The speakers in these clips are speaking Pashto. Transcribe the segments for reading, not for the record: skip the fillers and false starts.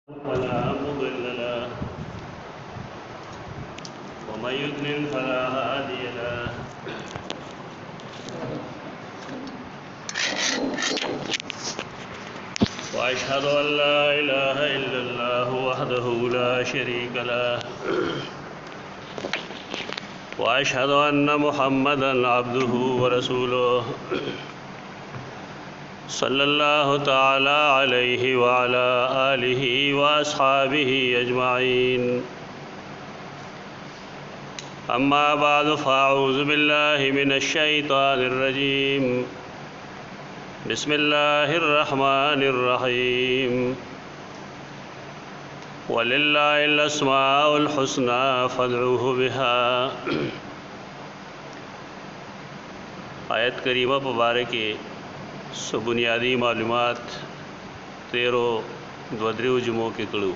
فلا مضل له ومن يضلل فلا هادي له وأشهد أن لا إله إلا الله وحده لا شريك له وأشهد أن محمدا عبده ورسوله صلى الله تعالى عليه وعلى آله وأصحابه أجمعين أما بعد فأعوذ بالله من الشيطان الرجيم بسم الله الرحمن الرحيم ولله الأسماء الحسنى فادعوه بها آیت کریمہ مبارک سو بنیادی معلومات تیرو دودریو جمعو کې کړو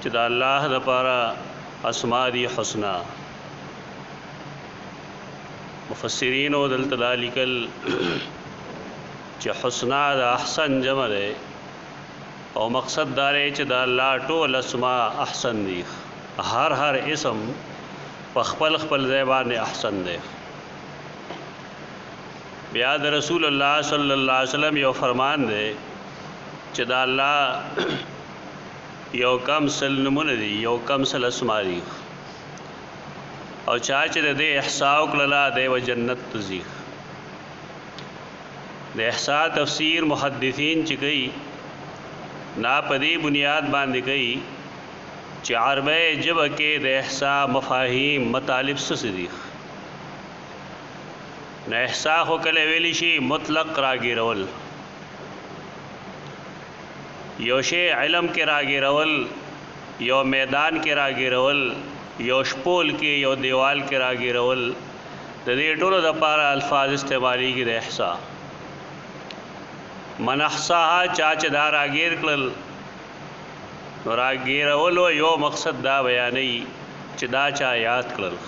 چې د الله لپاره اسماء دی حسنا مفسرین او دلته لیکل چې حسنا د احسن جمع ده او مقصد دا دی چې د الله ټول اسماء احسن دي هر اسم په خپل ځای باندې احسن دی بیا د رسول الله صلی الله علیه وسلم یو فرمان دی چې دا الله یو کم سل نمونه دي یو کم سل اسماء دي او چا چې د احصاء وکړه د جنت تزي د احصاء تفسیر محدثین چې کوي نا پدی بنیاد باندې کوي چې عربی ژبه کې د احصاء مفاهیم مطالب څه دي نه احصاء خو کله ویلی شي مطلق راګیرول یو شی علم کې راګیرول یو میدان کې راګیرول یو شپول کې یو دیوال کې راګیرول د دې ټولو لپاره الفاظ استعمالي کې د احصاء من احصاها چا چې دا راګیر کړل نو راګیرولو یو مقصد دا بیانې چې دا چا یاد کړل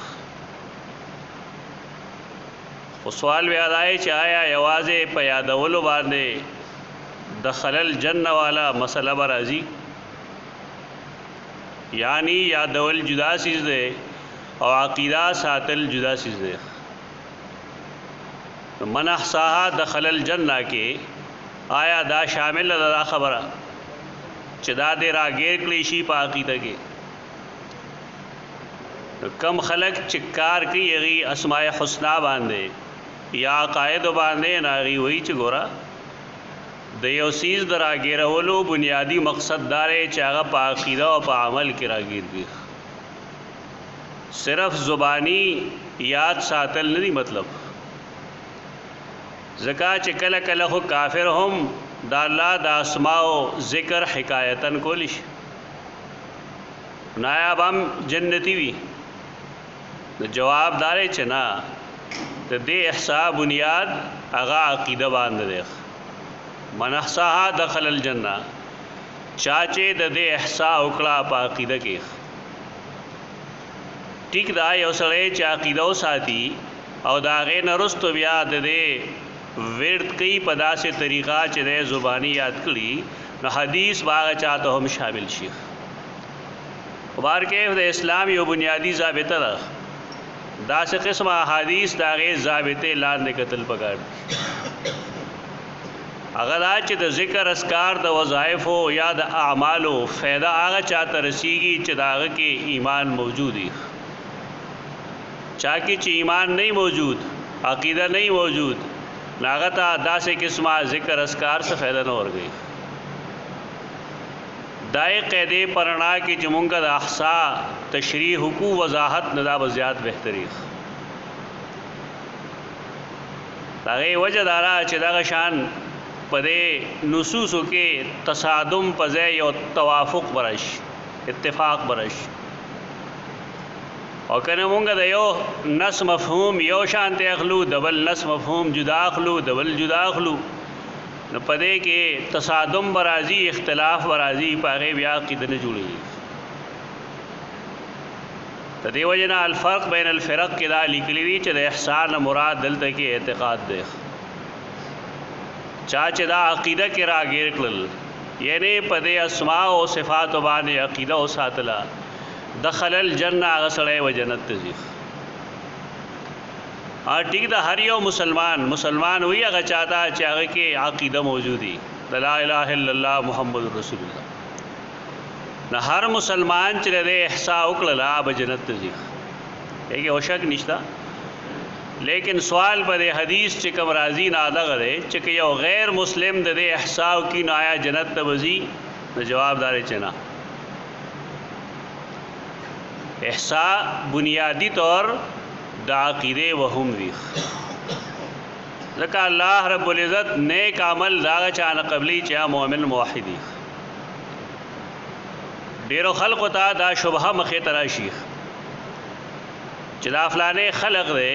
خو سوال بیا دای چې آیا یوازې په یادولو باندې دخل الجنه والا مسله برازي یعنی یادول جدا چیز ده او عقیده ساتل جدا چیز ده من احصاها دخل الجنه کې آیا دا شامل ده خبره چې دا دې راګیر کړی شي په عقیده کې کم خلق چې کار کوي هغه اسماء الحسنا باندې یا عقاید باندې ناغي وای چې ګورا د یو سیز دراګیرولو بنیادی مقصد دار چې هغه په عقیده او په عمل کې راګیر دي صرف زبانی یاد ساتل نه دی مطلب زکا چې کله کله خو کافر هم د الله د اسماء او ذکر حکایتن کولیش نایاب هم جنتی وی جواب دار چې نه د دې احصاء بنیاد هغه عقیده باندې ده من احصاها دخل الجنه چاچه د دې احصاء وکړه په عقیده کې ټیک دا یو سره چې عقیده ساتي او دا غې نرستو بیا د دې ورد کوي په داسې طریقه چې د زبانی یاد کړي نو حدیث باغ چاته هم شامل شي خبر کې د اسلام یو بنیادی ضابطه ده داسې قسمه احادیث دا غې ضابطه لاندې قتل پکړ اگر چې د ذکر اسکار د وظایف او یا د اعمالو فائدہ هغه چاته رسیږي چې داغه کې ایمان موجود وي چا کې چې ایمان نه موجود عقیده نه موجود ناغتا داسې قسمه ذکر اسکار څخه فائدہ نه ورغی دای قیدې پرنا کې چې مونږه د احصاء تشریح کو وضاحت نه دا زیات بهتري هغه وجه دارا چې دا شان پدې نصوصو کې تصادم پځای او توافق برش اتفاق برش او کنه مونږه د یو نس مفهوم یو شانته اخلو دبل نس مفهوم جدا اخلو دبل جدا اخلو نو پدې کې تصادم برازي اختلاف برازي پاره بیا عقیده نه جوړي تدې وجنه الفرق بین الفرق کې دا لیکلي دي چې د احسان مراد دلته کې اعتقاد ده چا چې دا عقیده کې راګیر کړل یعنی پدې اسماء او صفات باندې عقیده او ساتلا دخل الجنه غسړې و جنت ته ځي ټیک دا هر یو مسلمان وی هغه چاته چې هغه کې عقیده موجودي لا اله الا الله محمد رسول الله نه هر مسلمان چې د احساء وکړه به جنت ته ځي هغه شک نشته لیکن سوال پر حدیث چې کوم راضی نه دغه دی چې یو غیر مسلم د احساء کی نه آیا جنت ته وځي نو جواب دار چې نه احساء بنیادی طور د عقیده وهم وی ځکه الله رب العزت نیک عمل دا چانه قبلی چې مؤمن موحدی ډیرو خلق ته دا شبهه مخې تراشي چې دا فلانه خلق دی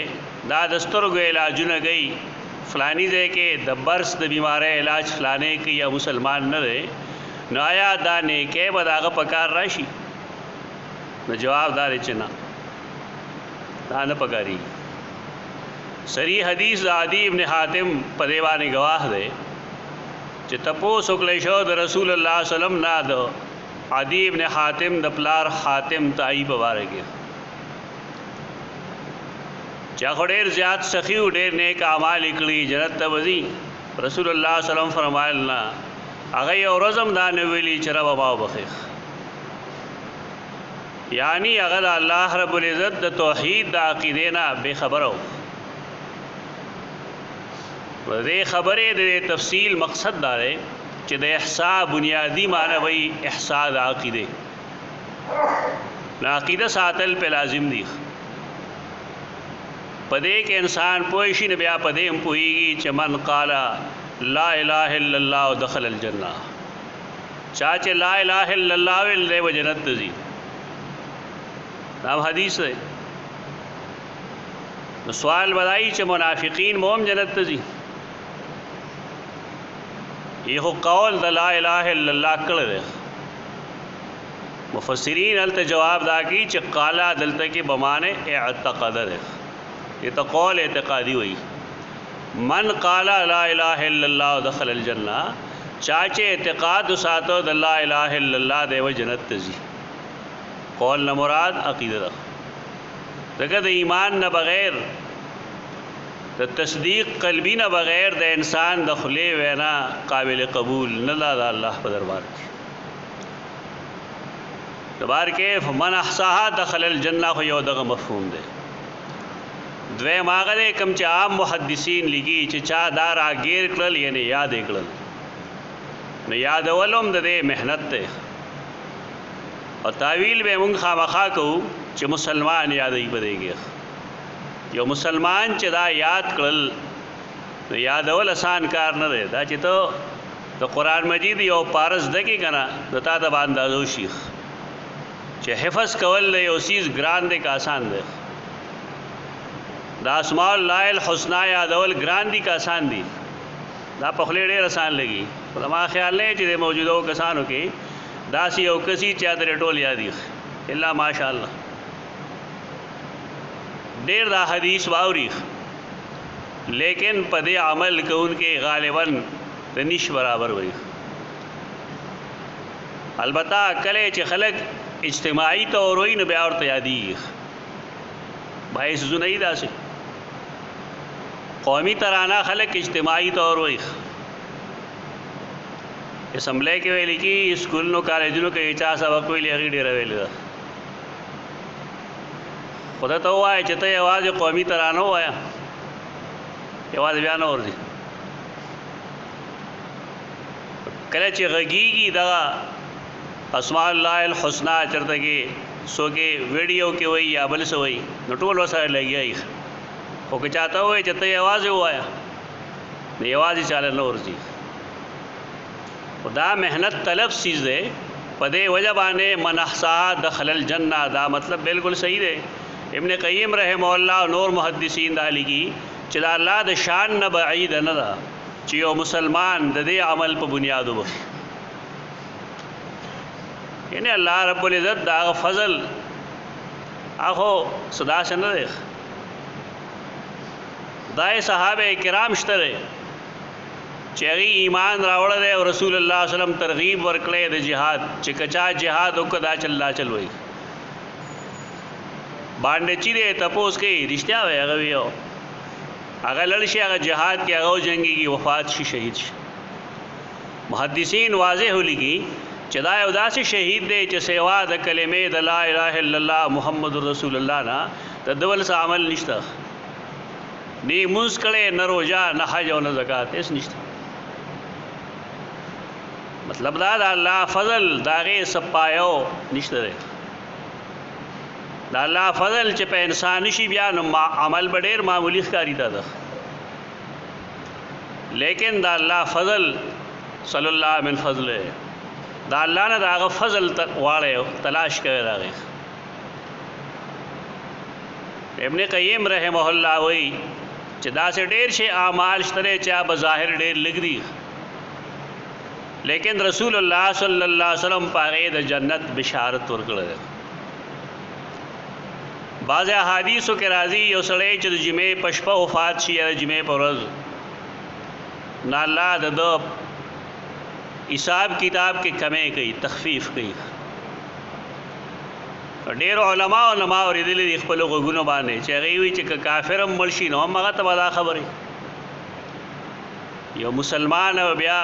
دا دستورګو علاجونه کوي فلانی ځای کې د برس د بیماری علاج فلانه کوي یا مسلمان نه دی نو آیا دا نیکه به داغه پکار راشي نو جواب دار چې نه دا نه پکاري صریح حدیث د عدی ابن حاتم په دیوانه گواه دی چې تپوس وکړی شو د رسول الله صلی الله علیه وسلم نه د عدی ابن حاتم د پلار حاتم تای په واره کې چا ډېر زیات سخی او ډېر نیک اعمال کړی جنت ته وځي رسول الله صلی الله علیه وسلم فرمایله هغه یو ورځم دا نه ویلي چې رب ما وبخښ یعنی هغه الله رب العزت د توحید د عقیده نه بے خبرو ورې خبره د تفصیل مقصد دا دی چې د احساء بنیادی معنی وای احساء د عقیده عقیده ساتل په لازم دی پدې کې انسان پوه شي نه بیا پدې هم پوهیږي چې من قال لا اله الا الله دخل الجنه چا چې لا اله الا الله ول دی جنت ته ځي دا حدیث ہے نو سوال بدای چې منافقین موم جنت ته ځي یو قول د لا اله الا الله کړه ده مفسرین هلته جواب دا کی چې قالا دلته کې بمانه اعتقاد ده یہ تو قول اعتقادی ہوئی من قال لا الہ الا اللہ دخل الجنہ چاچے اعتقاد ساتو د لا الہ الا اللہ دے و جنت تزی قول نہ مراد عقیدہ دغه د ایمان نہ بغیر د تصدیق قلبی نہ بغیر د انسان د خلی وینا قابل قبول نہ لا اللہ په دربار کې من احصاها دخل الجنہ خو یو دغه مفهوم ده دوی ماغله کم چې عام محدثین لګي چې چا دا راګیر کړل یعنی یاد کړل نو یاد ولوم د دې مهنت ته او تعویل به مونږ خامخا کو چې مسلمان یادې بدېږي یو مسلمان چې دا یاد کړل نو یاد ول آسان کار نه دی دا چې ته د قران مجید یو پارس دګي کنه د تا د باندې شیخ چې حفظ کول یو سیز ګران دی کا آسان دی دا اسماء الله الحسنا یادول ګران دي کا آسان دي دا په خله ډېر آسان لګي ما خیال نه چې د موجودو کسانو کې داسې یو کسي چې د ټول یادي الا ماشاءالله ډېر دا حدیث واوري لیکن په دې عمل کوونکې غالبا د نش برابر وي البته کله چې خلک اجتماعي طور وي نو بیا ورته یادي بھائی سونه ای داسې قومی ترانہ خلق اجتماعی طور وي اسمبلی کې ویل کی اسکول نو کالجونو کې چا سبق ویل هغه ډیر ویل دا خدای ته وای چې ته आवाज قومی ترانه وایا आवाज بیان ورځي کله چې غږیږي دا اسماء الله الحسنا چرته کې سوګه ویډیو کې وای یا بل څه وای نو ټول وسایل لګیای او که چاته وای چې ته आवाज وایا نو आवाज چاله نه ورځي خدا محنت طلب چیز ده پدې وجه باندې منحصا دخل الجنه دا مطلب بالکل صحیح ده ابن قیم رحم الله نور محدثین دا لګي چې الله د شان نه بعید نه ده چې یو مسلمان د دې عمل په بنیاد وبخي یعنی الله رب العزت دا فضل اخو صدا څنګه ده دای صحابه کرام شته چې هغه ایمان راوړل دی او رسول الله صلی الله علیه وسلم ترغیب ورکړي د جهاد چې کچا جهاد وکړه چلا چلوي باندې چې دې تپوس کې رښتیا وي هغه ویو هغه لړ شي هغه جهاد کې هغه جنگي کی وفات شي شهید شي محدثین واضح ولګي چې دا یو داسې شهید دی چې سیوا د کلمې د لا اله الا الله محمد رسول الله نه د دول څه عمل نشته نه موږ کړه نه روزه نه حج او نه زکات هیڅ نشته مطلب دا د الله فضل داغه سپایو نشته دی دا الله فضل چې په انسان شي بیا نو عمل ډېر معمولی ښکاری ده لیکن دا الله فضل صلی الله من فضله دا الله نه دا فضل واړې تلاش کوي راغی ابن قیم رحمه الله وی چې دا سه ډېر شي اعمال شته چې بظاهر ډېر لګري لیکن رسول الله صلی الله علیه وسلم پاره د جنت بشارت ورکړل بعض احادیثو کې راځي یو سړی چې د جمعې پشپه وفات شي یا جمعې پر ورځ نه الله د حساب کتاب کې کمی کوي تخفیف کوي ډېر علما اوریدلي خپل غوږونو باندې چې هغه وی چې کافر هم مرشي نو هغه ته ودا خبره یو مسلمان او بیا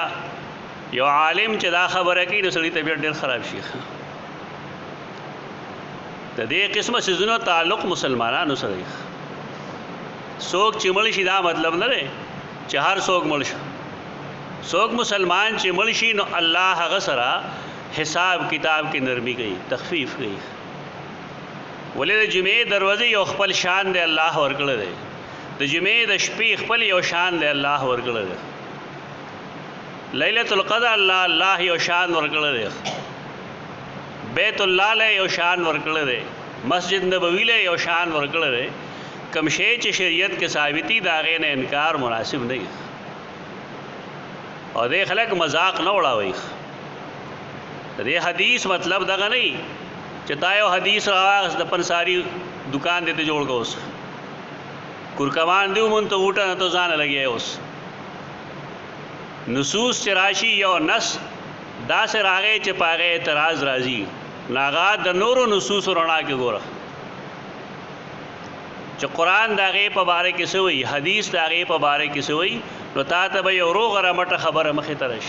یو عالم چې دا خبره کوي نو سړی طبیعت ډېر خراب شي د دې قسمه سيزونو تعلق مسلمانانو سره څوک چې مړ شي دا مطلب نه دی چې هر څوک مړ شي څوک مسلمان چې مړ شي نو الله هغه سره حساب کتاب کې نرمي کوي تخفیف کوي ولې د جمعې دروازې یو خپل شان دی الله ورکړل دی د جمعې د شپې خپل یو شان دی الله ورکړل دی ليله القدر الله یو شان ورکړل دی بیت الله له یو شان ورکړل دی مسجد نبوی له یو شان ورکړل دی کوم شی چې شریعت کې ثابتي دا غي نه انکار مناسب نه او دې خلک مذاق نه وړاوي دې حدیث مطلب دغه نه چې دا یو حدیث راغس د پنساری دکان دې ته جوړ کوس کورکمان دیو مون ته وټه نه ته ځان لګي اوس نصوص چراشی یو نس دا سه راغې چې پاغه اعتراض راځي ناغا د نورو نصوص رڼا کې ګوره چې قران داغه په باره کې سوی حدیث داغه په باره کې سوی نو تا ته به یو روغ رمټه خبره مخې ترش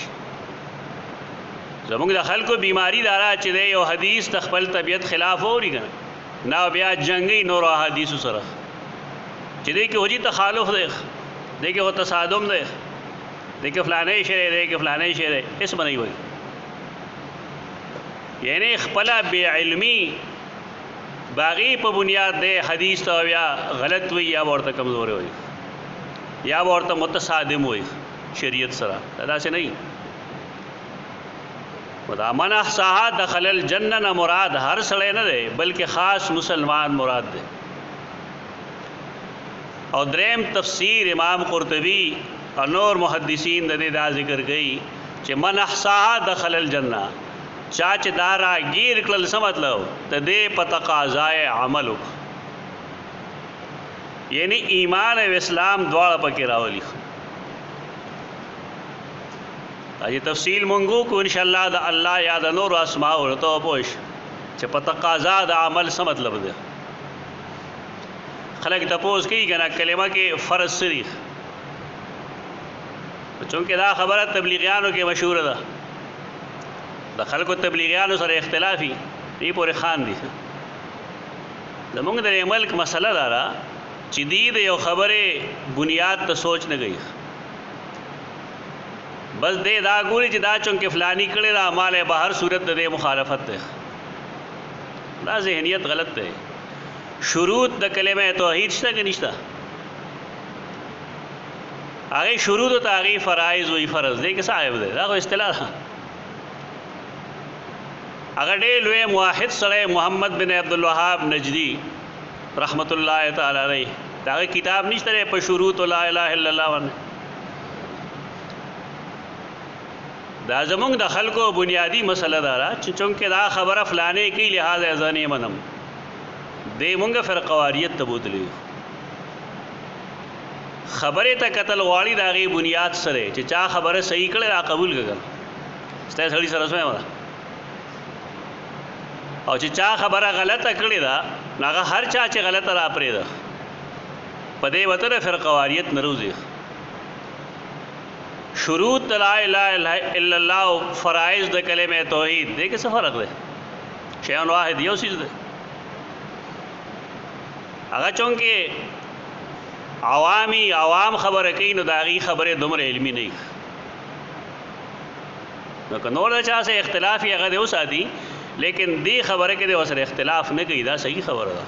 زموږ د خلکو بیماری دارا چې یو حدیث د خپل طبیعت خلاف اوري کنه نه بیا جنگي نور حدیث سره چې دې کې وجي تخالف دی دې کې هو تصادم دی دې کې فلانه شی دی کې فلانه شی دی اس باندې وایي یعنی خپل بے علمی باغی په بنیاد دے حدیث تو یا غلط وی یا ورته کمزور وي یا ورته متصادم وي شریعت سره دا څه نه ودا من احصاها دخل الجنه مراد هر سړی نه دی بلکې خاص مسلمان مراد دی او دریم تفسیر امام قرطبی او نور محدثین د دې دا ذکر کړي چې من احصاها دخل الجنه چاچ دارا گیر کړل څه مطلب ته دې په تقاضای عمل یعنی ایمان او اسلام دواړه پکې راولي اې تفصیل مونږ کو ان شاء الله د الله یاد نور اسماء او تو پوښ چې په تقاضا د عمل څه مطلب ده خلک تاسو کوي کنه کلمه کې فرض سری چونکه دا خبره تبلیغیانو کې مشهور ده د خلکو تبلیغیانو سره اختلافي دې پورې خان دي زمونږ د ملک مسله دارا چې دې یو خبره بنیاد ته سوچ نه گئی بس دې دا ګوري چې دا چونکه فلانی کړي دا مال به هر صورت د مخالفت ده دا ذهنیت غلط ده شروط د کلمه توحید شته کې نشته هغه شروط او هغه فرایض وی فرض دې کې صاحب ده دا اصطلاح اگر ډېر لوی موحد سره محمد بن عبد الوهاب نجدی رحمت الله تعالی علیه دا کتاب نشته په شروط لا اله الا الله باندې دا زمونږ د خلکو بنیادی مسله دارا چې چونکه دا خبره فلانه کې لحاظ ازانه منم دې مونږه فرقواریت ته بوتلی خبره ته قتل غواړي دا غي بنیاد سره چې چا خبره صحیح کړي را قبول کړه ستاسو سړي سره سمه وره او چې چا خبره غلطه کړي دا هغه هر چا چې غلطه را پرې ده په دې وته فرقواریت نروزي شروط لا اله الا الله فرائض د کلمه توحید دې کې څه فرق ده شی واحد یو چیز ده هغه چونکه عوام خبره کوي نو داغي خبره دومره علمي نه نو کنور چا سه اختلاف یې هغه د وساتي لیکن دې خبره کې د وسره اختلاف نه کوي دا صحیح خبره ده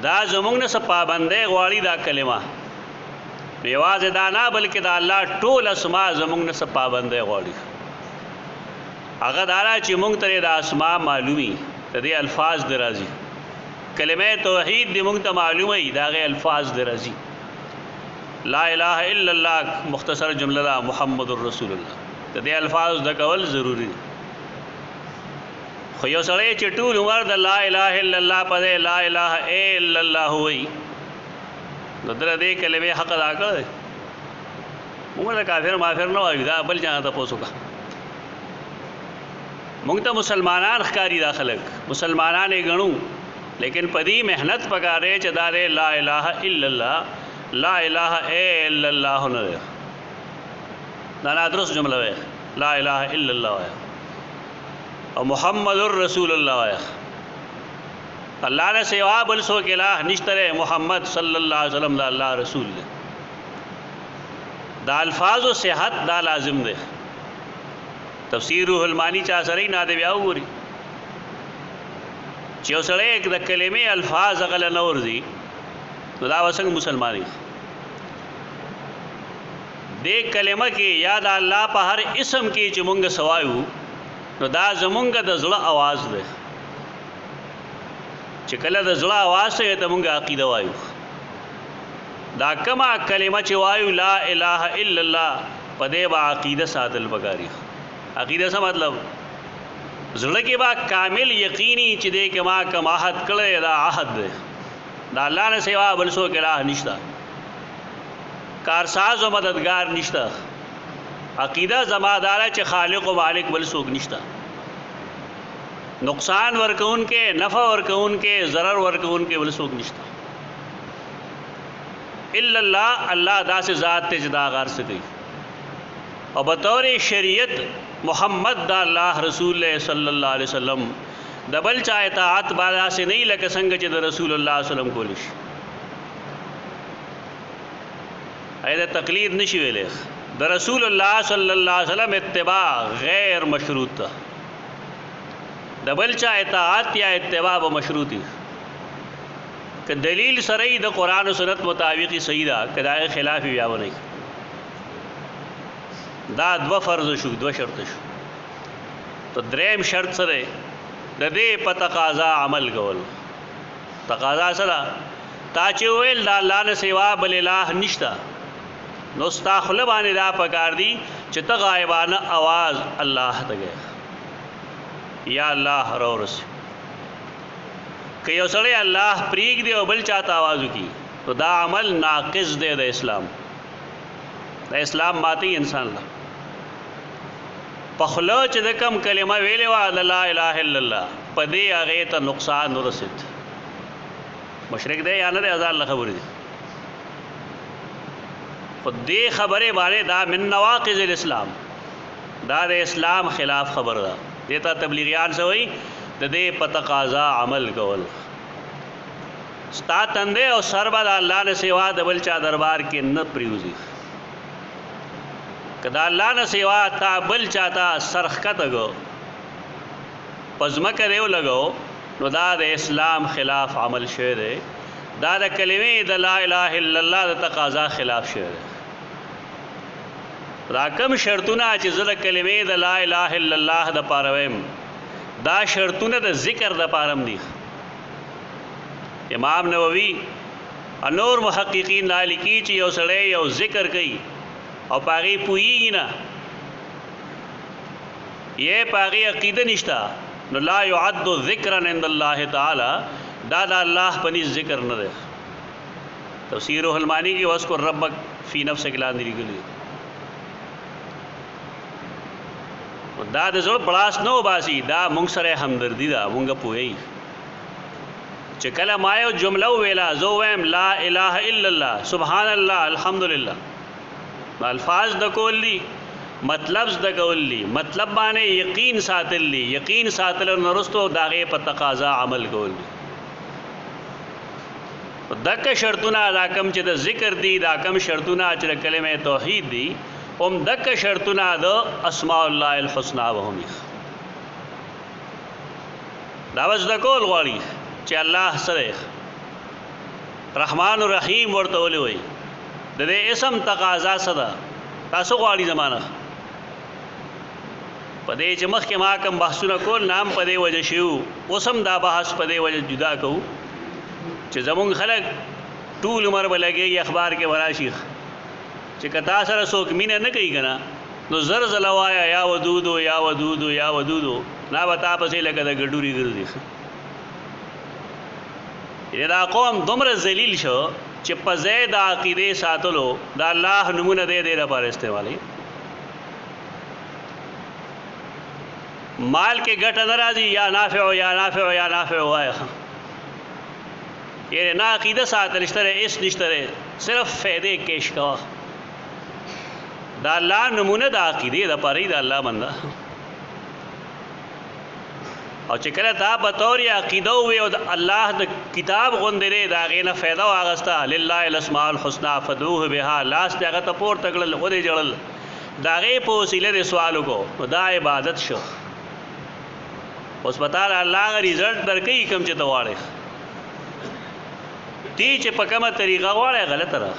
دا زمونږ نه پابندې غواړي دا کلمه یوازې دا نه بلکې دا الله ټول اسماء زمونږ نه پابندې غواړي هغه دا چې مونږ ته د اسماء معلومي ته دې الفاظ درازي کلمه توحید دې مونږ ته معلومه دا غي الفاظ درازي لا اله الا الله مختصر جمله دا محمد رسول الله ته دې الفاظ د کول ضروری خو یو سره چې ټول عمر د لا اله الا الله په لا اله الا الله وي نو در دې کلمه حق ادا کړ موږ د کافر مافر نه وایو دا بل ځان ته پوسوکا موږ ته مسلمانان ښکاری داخلك مسلمانان یې غنو لیکن پدی محنت پکاره چې دا لا اله الا الله لا اله الا الله نه دا درست جمله وای لا اله الا الله وای او محمد رسول الله وای الله نے سوا بل سو کے الہ نشتره محمد صلی الله علیه وسلم دا الله رسول دی دا الفاظ و صحت دا لازم دی تفسیر روح المانی چا سره نه دی بیا وګوري چې اوسره یک د کلمې الفاظ غل نور دي نو دا وسنګ مسلمانی دې کلمه کې یاد الله په هر اسم کې چې مونږ سوایو نو دا زمونږ د زړه आवाज ده چې کله د زړه आवाज ته مونږ عقیده وایو دا کما کلمه چې وایو لا اله الا الله په دې با عقیده ساتل پکاري عقیده څه مطلب زړه کې با کامل یقیني چې دې کې ما کوم عهد کړی دا عهد ده دا الله نه سوا بل څوک الہ نشته کارساز او مددگار نشته عقیده زمادار چې خالق او مالک بل څوک نشته نقصان ورکون کې نفع ورکون کې ضرر ورکون کې بل څوک نشته الا الله الله داسې ذات ته جدا غار سکی او بطور شریعت محمد دا الله رسول صلی الله علیه وسلم دبل چا اطاعت بالا سے نہیں لکه څنګه چې د رسول الله صلی الله علیه وسلم کولی شي ایدا تقلید نشي ویلې د رسول الله صلی الله علیه وسلم اتباع غیر مشروط ده دبل چا اطاعت یا اتباع به مشروطی که دلیل سره د قران او سنت مطابق صحیح ده کدا خلاف بیا ونه دا دو فرض شو دو شرط شو تو دریم شرط سره د دې په تقاضا عمل کول تقاضا سره تا چې ویل دا الله نه سوا بل الہ نشتا نو استغفر باندې دا پکار دی چې ته غایبانه आवाज الله ته گئے یا الله رورس که یو سړی الله پریګ دی او بل چاته आवाज وکي تو دا عمل ناقص دی د اسلام د اسلام ماتي انسان لا پخلو چې د کم کلمه ویلې وا لا اله الا الله پدې هغه ته نقصان ورسید مشرک دی یا نه دی ازار خبر دی خود دې خبره باندې دا من نواقض الاسلام دا د اسلام خلاف خبر ده دیتا تبلیغیان سوئی د دې په تقاضا عمل کول ستا تندې او سربا د الله نه سوا د بل چا دربار کې نه پریوزي کدا الله نه سوا تا بل چاته سرخکته گو پزما کړو لګو نو دا د اسلام خلاف عمل شوی دی دا د کلمې د لا اله الا الله د تقاضا خلاف شوی دی دا کم شرطونه چې زله کلمې د لا اله الا الله د پاره ویم دا شرطونه د ذکر د پاره دي امام نووي انور محققین لیکي چې یو سړی یو ذکر کوي او پاغي پوئی نه یہ پاغي عقیده نشتا نو لا يعد ذکرا عند الله تعالی دا د الله پني ذکر نه ده तफसीर रुहुल मानी की वस्कुर रब्बक फ़ी नफ्सिक लांदी लिखली दा द ज़रूर बड़ास नो बासी दा मुंग सरे हमदर्दी दा मुंग पोई च कला मायो जुमला वेला जो वैम ला इलाहा इल्लल्लाह सुबहानल्लाह अल्हम्दुलिल्लाह अल्फाज द कोली मतलब द कोली मतलब माने यकीन सातली यकीन सातल नरस्तो दागे पर तकाजा अमल कोली दक शर्तुना दाकम च द जिक्र दी दाकम शर्तुना च कलमे तौहीद दी ओम दक शर्तुना द अस्माउल्लाहिल हुस्ना वहुम दावज द कोल वाली च अल्लाह सरे रहमान रहीम वर्तोले वही दे इसम तकाजा सदा तासो वाली ज़माना पदे च मख के माकम बहसुना कोल नाम पदे वजह शिव उसम दा बहस पदे वजह जुदा कहू च जमुंग खलक टूल उमर ब लगे अखबार के वराशी च कता सर सोक मीना न कही कना तो जर जलवाया या वदूदो या वदूदो या वदूदो ना बता पसे लगा गडूरी गिरदी दा कौम दुमर जलील शो च पज़ैद आक़ीदे सातलो दा अल्लाह नमूना दे दे पर इस्तेमाल माल के गट नाराजी या नाफे या नाफे या नाफे आया ये ना अक़ीदा सातल इश्तरे इस निश्तरे सिर्फ फ़ायदे केश का दा अल्लाह नमूना दा अक़ीदे दा पर ही दा अल्लाह बंदा और चिकला था बतौर या अक़ीदा हुए और अल्लाह द किताब गुंदरे दागे ना फ़ायदा आगस्ता लिल्लाहिल अस्माउल हुस्ना फदूह बिहा लास्ट जगह तपोर तगड़ल ओदे जड़ल दागे पोसिले दे सवाल को दा इबादत शो उस बता अल्लाह का रिजल्ट दर कई कम च दवाड़े ती च पकम तरीक़ा वाड़े गलत रहा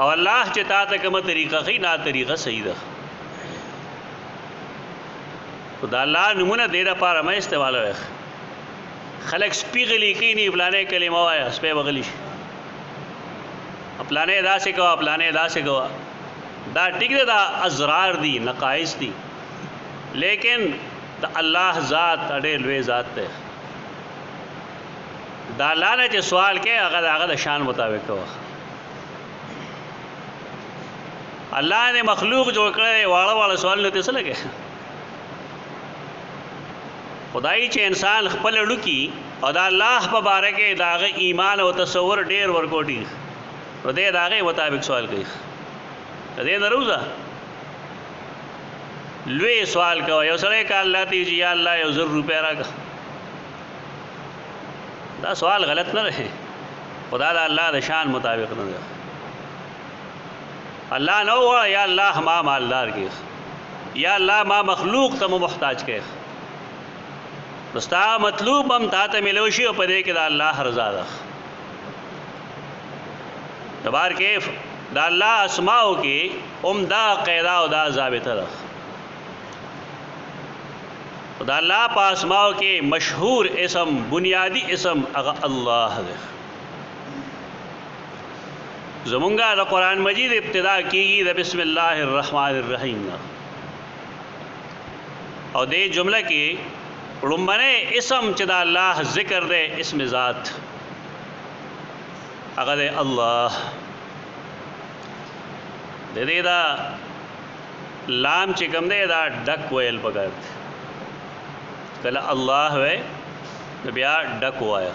और अल्लाह च ता तकम तरीक़ा खी ना तरीक़ा सही रहा खुदा अल्लाह नमूना दे रहा पारा मैं इस्तेमाल है खलक स्पीगली की नहीं फलाने कलिमा आया उस पर बगली अपलाने अदा से कहा अपलाने अदा से कहा दा टिक दा अजरार दी नकाइस दी लेकिन दा अल्लाह ज़ात अडे लवे ज़ात है दा अल्लाह ने जो सवाल के अगर अगर शान मुताबिक कहा अल्लाह ने मखलूक जो करे वाला वाला सवाल नहीं तो लगे खुदाई चे इंसान खपल लुकी और अल्लाह पबारक दाग ईमान और तस्वर डेर वर्कोटी और दे दागे मुताबिक सवाल कही दे नरूजा लुए सवाल कहो यो सड़े का अल्लाह तीजी या अल्लाह यो ज़रूर रुपया रहा दा सवाल गलत न रहे खुदा दा अल्लाह दा शान मुताबिक न रहे अल्लाह न हुआ या अल्लाह माँ मालदार के या अल्लाह माँ मखलूक तम मुहताज के दस्ता मतलूब हम तात मिलोशी और पदे के दा अल्लाह रज़ा दा दबार के दा अल्लाह अस्माओ के उम्दा क़ैदा उदा ज़ाबिता रख दा अल्लाह पासमाओ के मशहूर इसम बुनियादी इसम अल्लाह ज़मुंगा द कुरान मजीद इब्तिदा की द बिस्मिल्लाहिर्रहमानिर्रहीम और दे जुमला के रुमने इसम चदा अल्लाह ज़िक्र दे इसम ज़ात अगर अल्लाह दे दे दा लाम चिकम दे दा डक वेल पकड़ कला अल्लाह वे नबिया डक आया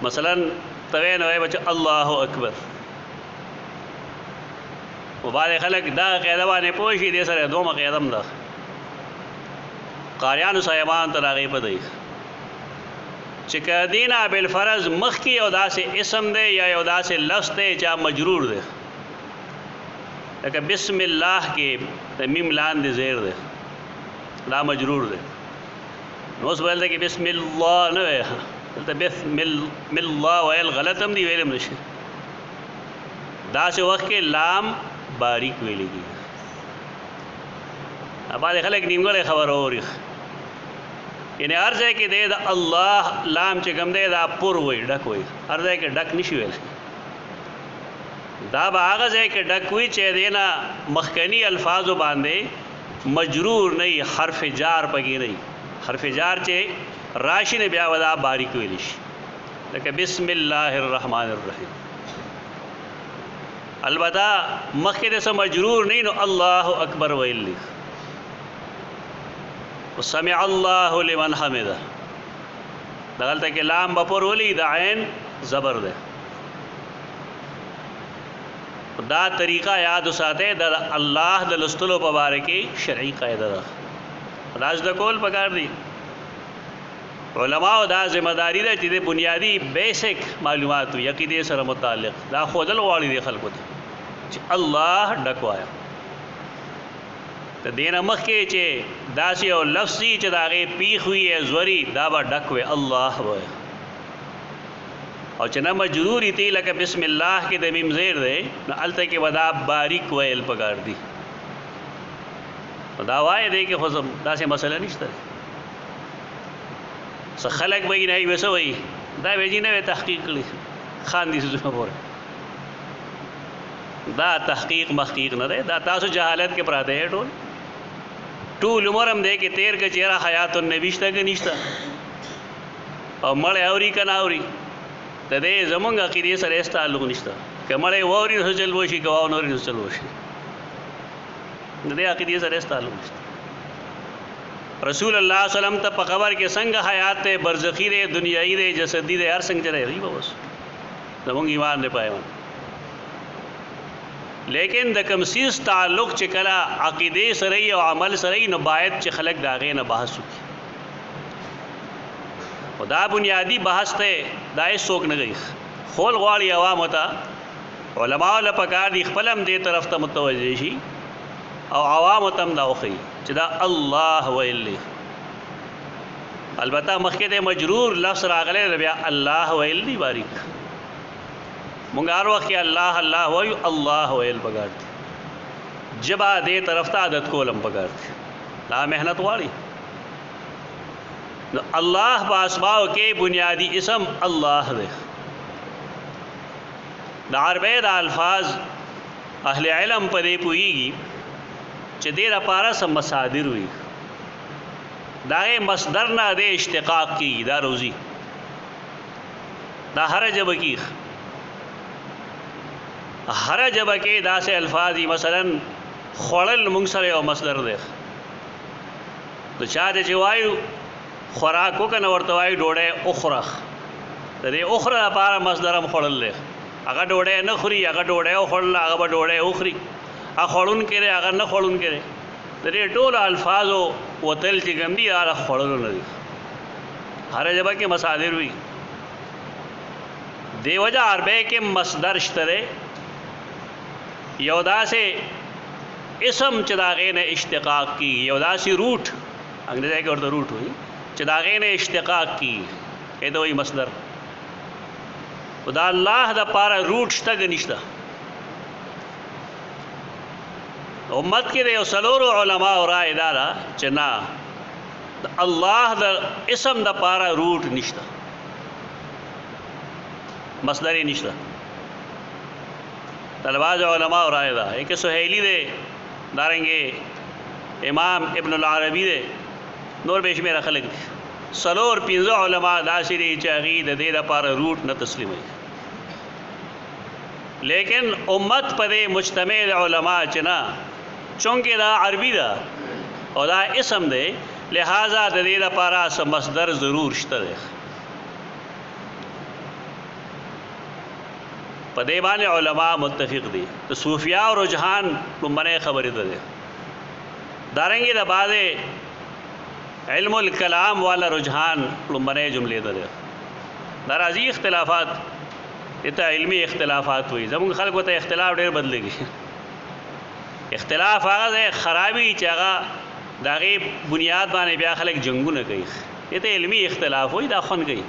मसलन तवे नवे बच्चे अल्लाह अकबर मुबारक खलक दा कैदवा ने पोशी दे सर दो मकदम दा कारियान सायमान तरागी पदई चिकदीना बिलफरज मख की अदा से इसम दे या अदा से लफ्ज़ दे चा मजरूर दे लेकिन बिस्मिल्लाह के मीम लान दे ज़ेर दे ला मजरूर दे नोस बोलते कि बिस्मिल्लाह न है बोलते बिस्मिल्लाह वैल गलत हम दी वेलम नशे दा से वक्त के लाम बारीक वेली की अब आधे खलक नीमगढ़ खबर हो रही यानी अर्ज है कि दे दा अल्लाह लाम चिकम दे दा पुर हुई डक हुई अर्ज है कि डक निशी वेल दा बागज है कि डक हुई चे देना मखकनी अल्फाज बांधे मजरूर नहीं हरफ जार पगी नहीं हरफ जार चे राशि ने ब्या वदा बारीक वेलिश لکه بسم الله الرحمن الرحیم. البته مخکې د څه مجرور نه نو الله اکبر ویل دي. وسمع الله لمن حمده دغلته کې لام بپور ولی د عین زبر ده. دا طریقہ یاد وساته د الله د لستلو په باره کې شرعي قاعده ده. راز د کول پکار دي. علماء دا ذمہ داری ده چې د بنیادی بیسک معلومات عقیده سره متعلق دا خودل واړي دي خلکو ته چې الله ډکوایا. ته دین مخکې چې داسې او لفظي چې داغه پیخ وي زوري دا به ډکوي الله وای. او چې نه مجروري تی لکه بسم الله کې د میم زیر ده نو الته کې ودا باریک ویل پکار دي. دا وای دی کې خو داسې مسله نشته. څه خلک وای نه وسو وای دا ویجی نه تحقیق کړي خان دي څه پوره. دا تحقیق محقیق نه ده. دا تاسو جهالت کې پراته ہے ټول عمرم دې کې تیر کې چیرې حیات النبی شته کې نشته او مړ اوري کنه اوري ته دې زمونږ عقیده سره هیڅ تعلق نشته. کمړې ووري نو چل وشي کواو نوري نو چل وشي دې عقیده سره هیڅ تعلق نشته. رسول الله صلی الله علیه وسلم ته په خبر کې څنګه حیات ته برزخی دې دنیایي دې جسدی دې هر څنګه چره وي بس زمونږ ایمان نه پایو. لیکن د کوم سیس تعلق چې کله عقیده سره او عمل سره نو باید چې خلک داغه نه بحث وکړي. خدا بنیادی بحث ته دای څوک نه گئی خول غواړي عوام ته علماء له پکار دي خپلم دې طرف ته متوجه شي او عوام ته دا وخی چې دا الله ویلی. البته مخکې د مجرور لفظ راغلی بیا الله ویلی باریک مونږ هر وخت الله الله وایو الله ویل پکار دي. جبا دې طرف ته عادت کولم پکار دي. لا محنت واړي. اللہ باسماء کے بنیادی اسم اللہ دے. دا عربی دا الفاظ اہل علم پدے پوئیگی چہ دے دا پارا سا مصادر ہوئی دا مصدر نہ دے اشتقاق کی دا روزی دا ہر جب کی ہر جب کے دا سے الفاظی مثلا خوڑل منگسر او مصدر دے تو چاہ دے چوائیو خوراکو کنه ورته وای ډوډۍ اخرخ د دې اخره لپاره مصدرم خړل له هغه ډوډۍ نه خوري هغه ډوډۍ خړل هغه به ډوډۍ اخري هغه خړون کړي هغه نه خړون کړي د دې ټول الفاظو وتل چې ګندي هغه خړل نه دي. هر جبه کې مصادر وي دی وجه عربی کې مصدر شته یو داسې اسم چې دا غینه اشتقاق کی یو داسې روٹ انګریزي کې ورته روٹ وي چې دا غینه اشتقاق کی کہته وي مصدر. خدا الله دا پارا روٹ شته نشته. امت کې د سلورو علما او رائے دارا چې نه الله دا اسم دا پارا روٹ نشته مصدر نشته. طلباء علماء اور رائے دا ایک سہیلی دے دارنگے امام ابن العربی دے نور بیش میرا خلق دے سلور پینزو علماء داسی دی چاگی دے دا پار روٹ نہ تسلیم ہوئی. لیکن امت پدے مجتمع علماء چنا چونکہ دا عربی دا اور دا اسم دے لہذا دے دا پارا مصدر ضرور شتا دے. پدے بانے علماء متفق دی. تو صوفیاء و رجحان لمبنے خبری دے دارنگی دا بعد علم الکلام والا رجحان لمبنے جملے دے ناراضی اختلافات اتا علمی اختلافات ہوئی زمون خلق ہوتا اختلاف ڈیر بدلے گی. اختلاف آغاز ہے خرابی چاگا داغی بنیاد بانے بیا خلق جنگو نہ گئی یہ تو علمی اختلاف ہوئی دا خون گئی.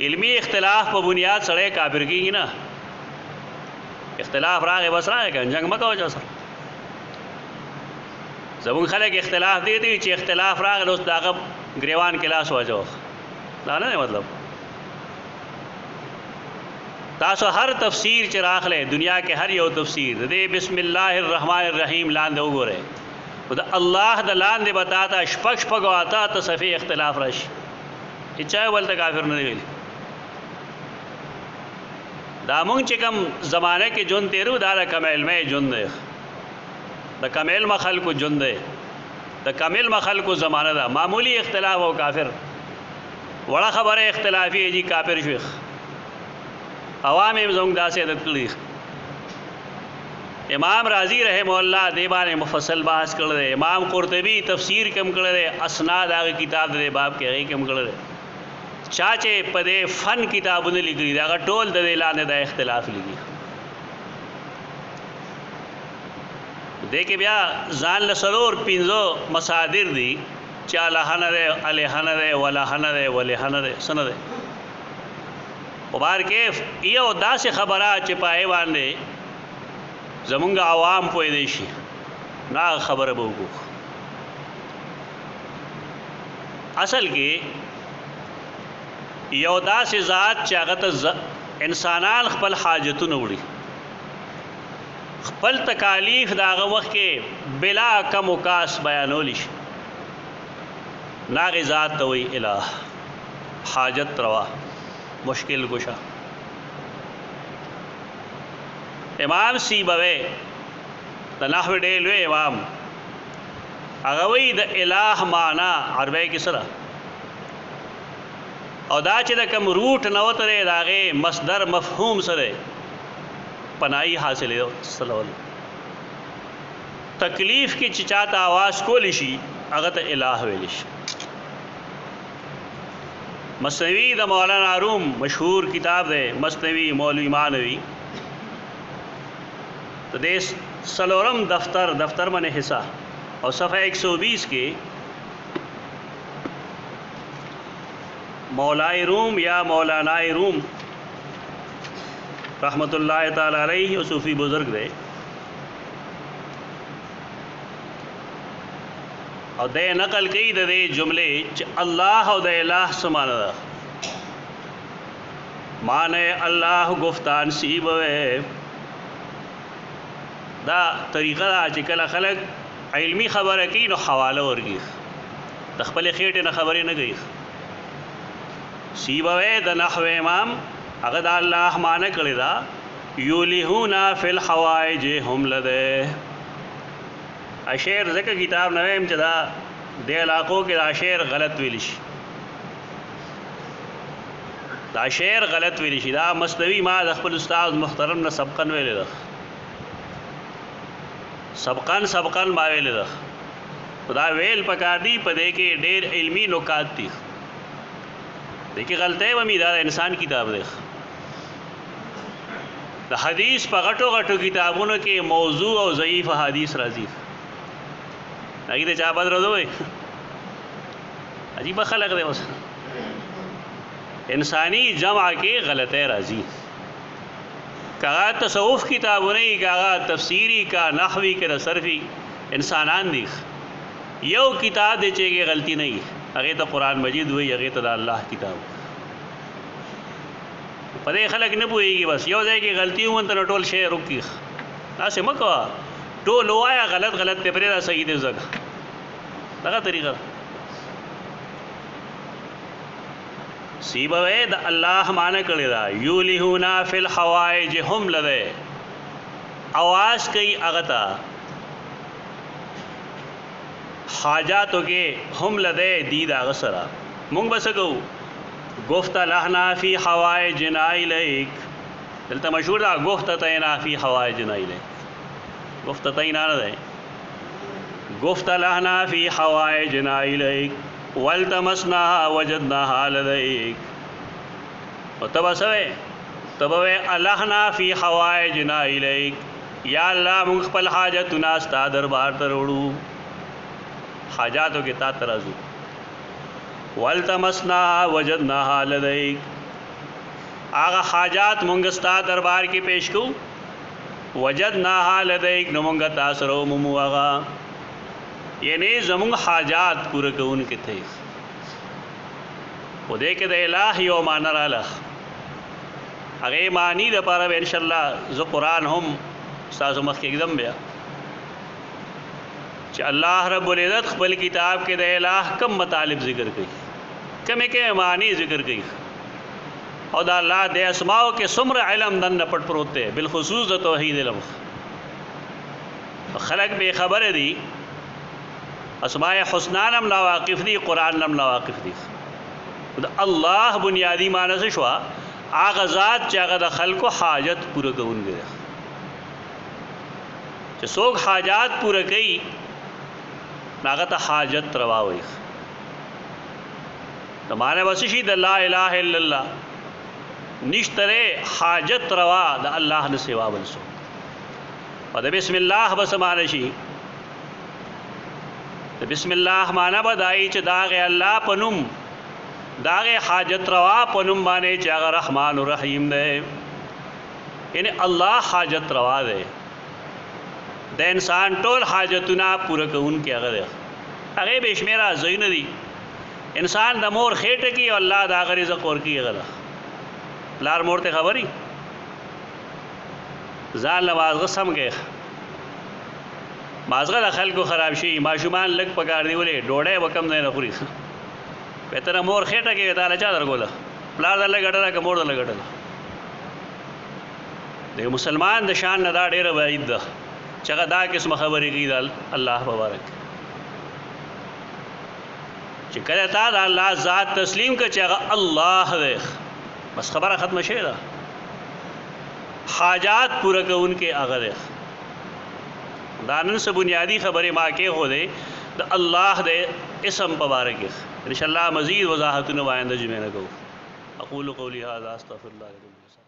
علمی اختلاف پر بنیاد سڑے کافر کی نا اختلاف راگے بس راگے کہ جنگ مکہ ہو جا سر زبون خلق اختلاف دیتی چی اختلاف راگے دوست داغب گریوان کلاس ہو جاؤ لانا نہیں مطلب تاسو ہر تفسیر چراغ لے دنیا کے ہر یو تفسیر دے بسم اللہ الرحمن الرحیم لان دے گو رہے اللہ دا لان دے بتاتا شپک شپک آتا تو صفی اختلاف رش چاہے بولتا کافر نہیں دا مونږ چې کوم زمانه کې جون تیرو دا د کم علمه جون دی د کم علم خلکو جون دی د کم علم خلکو زمانه ده معمولی اختلاف او کافر وړه خبره اختلافي جی کافر شیخ عوام یې زموږ داسې عادت کړي امام رازی رحم الله دی باندې مفصل بحث کړی دی امام قرطبی تفسیر کم کړی دی اسناد هغه کتاب دی باب کې هغه کم کړی دی چا چې په دې فن کتابونه لیکلي دی هغه ټول د اعلان د اختلاف لیکي دې کې بیا ځان له څلور پنځو مصادر دي چې الہنه ده الہنه ده ولہنه ده ولہنه ده سند ده وبار کې یو داسې خبره چې پای باندې زمونږ عوام پوه دی شي نا خبره به وکړو اصل کې یو داسې ذات چې هغه ته انسانان خپل حاجتونه وړي خپل تکالیف داغه وخت کې بلا کم وکاس بیانول شي ناغه ذات ته وی الہ حاجت روا مشکل گشا امام سیبوی د نحو ډېر لوی امام هغه وی د الہ معنا عربی کې سره او دا چې د کوم روټ نه وتره داغه مصدر مفهوم سره پناهي حاصل سلول تکلیف کې چې چاته आवाज کول شي هغه ته الہ ویل شي مثنوی د مولانا روم مشهور کتاب دی مثنوی مولوی مانوی تو دیس سلورم دفتر من حصہ اور صفحہ 120 کے مولائے روم یا مولانا روم رحمت اللہ تعالی علیہ اور صوفی بزرگ دے اور دے نقل کی دے جملے اللہ و دے الہ سمانا دا مانے اللہ گفتان سیبوے دا طریقه دا چې کله خلک علمی خبره کوي نو حواله ورکړي د خپل خېټې نه خبرې نه کوي سیبوی د نحو امام هغه د الله معنی کړی دا یولیهونا فی الحوائج هم لده اشعر ځکه کتاب نه ویم چې دا د علاقو کې دا شعر غلط ویل شي دا شعر غلط ویل شي دا مثنوی ما د خپل استاد محترم نه سبقا ویل ده سبقان ما ویل ده خدا ویل پکار دی په دې کې ډېر علمی نکات دي دیکھیں غلطی و میدار انسان کتاب دیکھ دا حدیث پا غٹو کتابونو کے موضوع و ضعیف حدیث راضی اگی تے چاہ بدر دو عجیب خلق دے انسانی جمع کے غلطی راضی کہا تصوف کتابوں نہیں کہا تفسیری کا نحوی کا صرفی انسانان دیکھ یو کتاب دے چے کہ غلطی نہیں اگے تو قرآن مجید ہوئی اگے تو اللہ کتاب پدې خلک نه پوهیږي بس یو ځای کې غلطي ومنته نو ټول شی رکی تاسې مه کوه ټول ووایه غلط ته پرېږده صحیح دی زده دغه طریقه سیبوی د الله معنی کړی دا یولیهونا فی الحوائج هم لده آواز کوي هغه ته حاجاتو کې هم لده دی د هغه سره مونږ به څه کوو گفت لہنا فی حوائجنا الیک دلتا مشہور دا گفت تینا فی حوائجنا الیک گفت تینا نہ دے گفت لہنا فی حوائجنا الیک والتمسناها وجدناها لدیک و تبوے لہنا فی حوائجنا الیک یا اللہ منگ پل حاجتنا ستا دربار تروڑو حاجاتو کے تا ترازو والتمسنا وجدناها لدیک آغا حاجات منگستا دربار کی پیش کو وجدناها لدیک نمونگا تاثرو ممو آغا یعنی زمونگ حاجات پورا کون کے تھے وہ دیکھ دے الہ یو مانا رالا اگے معنی دا پارا بے انشاءاللہ زو قرآن ہم سازو مخ کے اقدم بیا کہ اللہ رب العزت خپل کتاب کے دے الہ کم مطالب ذکر کی کم معنی ذکر کی और दा अल्लाह दे अस्माओ के सुमर इलम दन पट परोते बिलखसूस द तौहीद इलम खलक बेखबर दी अस्माए हुस्ना नम नावाकिफ दी कुरान नम नावाकिफ दी अल्लाह बुनियादी मानस शुआ आगजात चागद खल को हाजत पूरा कौन गया सोग हाजात पूरा कई नागत हाजत रवा हुई तो माने वसिशी द ला इलाहा इल्लल्लाह निश्तरे हाजत रवा द अल्लाह न सेवा बनसो और बिस्मिल्लाह बस मानशी तो बिस्मिल्लाह माना बदाई च दागे अल्लाह पनुम दागे हाजत रवा पनुम माने चाग रहमान रहीम दे यानी अल्लाह हाजत रवा दे द इंसान टोल हाजतुना पूरा कौन के अगे बेशमेरा जैन दी इंसान द मोर खेट की और अल्लाह दागर रिज़्क़ और की अगला लार मोरते खबरी जान नमाज सम गए माजगा दखल को ख़राब शी माशुमान लग पकार दी बोले डोड़े वकम दे नखुरी बेहतर मोर खेटा के ताला चादर गोला प्लार दल गटला के मोर दल गटला दे मुसलमान द शान नदा डेर बाइद चगा दा किस्म खबरी की दल अल्लाह मुबारक चिकले ता अल्लाह ज़ात तस्लीम का चगा अल्लाह देख बस खबर ख़त्म शेरा हाजात पूरा का उनके अगर दानन से बुनियादी खबर माँ के हो दे तो अल्लाह दे इसम मुबारक इंशाअल्लाह मज़ीद वज़ाहत नुमाइंदा जुमे न को अक़ूलु क़ौली हाज़ा अस्तग़फ़िरुल्लाह।